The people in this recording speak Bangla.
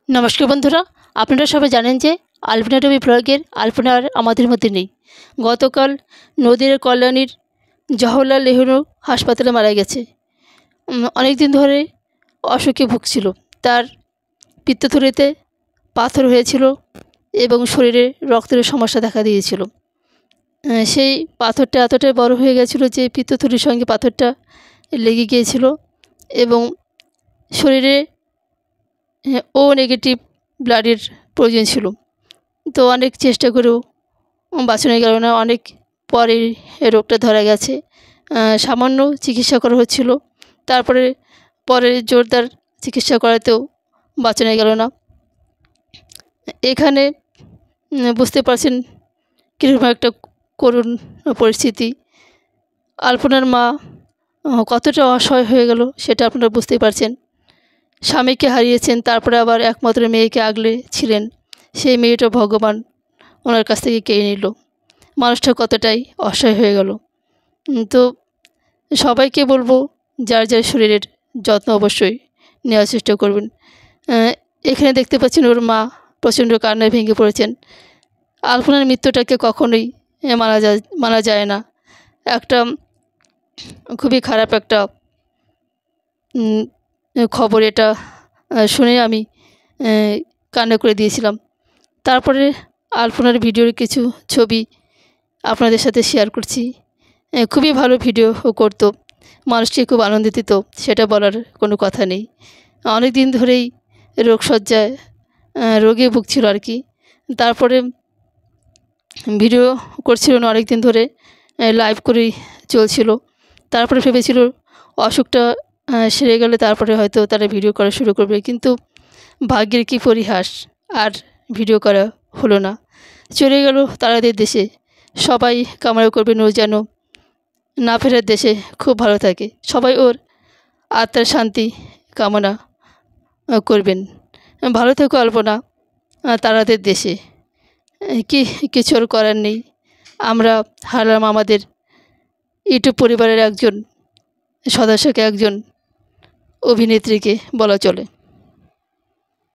নমস্কার বন্ধুরা, আপনারা সবাই জানেন যে আলপনা রবি ব্লগের আলপনা আর আমাদের মধ্যে নেই। গতকাল নদীর কল্যাণীর জওহরলাল নেহরু হাসপাতালে মারা গেছে। অনেক দিন ধরে অসুখে ভুগছিল। তার পিত্তথলিতে পাথর হয়েছিল এবং শরীরে রক্তের সমস্যা দেখা দিয়েছিল। সেই পাথরটা এতটাই বড় হয়ে গেছিলো যে পিত্তথলির সঙ্গে পাথরটা লেগে গিয়েছিল এবং শরীরে ও নেগেটিভ ব্লাডের প্রয়োজন ছিল। তো অনেক চেষ্টা করেও বাঁচানো গেল না। অনেক পরে রোগটা ধরা গেছে। সামান্য চিকিৎসা করা হচ্ছিল, তারপরে জোরদার চিকিৎসা করাতেও বাঁচানো গেল না। এখানে বুঝতে পারছেন কীরকম একটা করুণ পরিস্থিতি। আলপনার মা কতটা অসহায় হয়ে গেল সেটা আপনারা বুঝতেই পারছেন। স্বামীকে হারিয়েছেন, তারপরে আবার একমাত্র মেয়েকে আগলে ছিলেন। সেই মেয়েটা ভগবান ওনার কাছ থেকে কেড়ে নিল। মানুষটা কতটাই অসহায় হয়ে গেল। তো সবাইকে বলবো, যার যার শরীরের যত্ন অবশ্যই নেওয়ার চেষ্টা করবেন। এখানে দেখতে পাচ্ছেন ওর মা প্রচণ্ড কান্নায় ভেঙে পড়েছেন। আলপনার মৃত্যুটাকে কখনোই মানা যায় না। একটা খুবই খারাপ একটা খবর। এটা শুনে আমি কান্না করে দিয়েছিলাম। তারপরে আলপনার ভিডিওর কিছু ছবি আপনাদের সাথে শেয়ার করছি। খুবই ভালো ভিডিও করতো, মানুষটি খুব আনন্দিত দিত, সেটা বলার কোনো কথা নেই। অনেক দিন ধরেই রোগশয্যায় রোগে ভুগছিল আর কি। তারপরে ভিডিও করছিল না অনেক দিন ধরে, লাইভ করেই চলছিল। তারপরে ভেবেছিল অসুখটা সেরে গেলে তারপরে হয়তো তারা ভিডিও করা শুরু করবে, কিন্তু ভাগ্যের কী পরিহাস, আর ভিডিও করা হলো না। চলে গেল তারাদের দেশে। সবাই কামনা করবেন ও যেন না ফেরার দেশে খুব ভালো থাকে। সবাই ওর আত্মার শান্তি কামনা করবেন। ভালো থেকো আলপনা তারাদের দেশে। কিছু আর করার নেই। আমরা হারালাম আমাদের ইউটিউব পরিবারের একজন সদস্যকে, একজন অভিনেত্রীকে বলা চলে।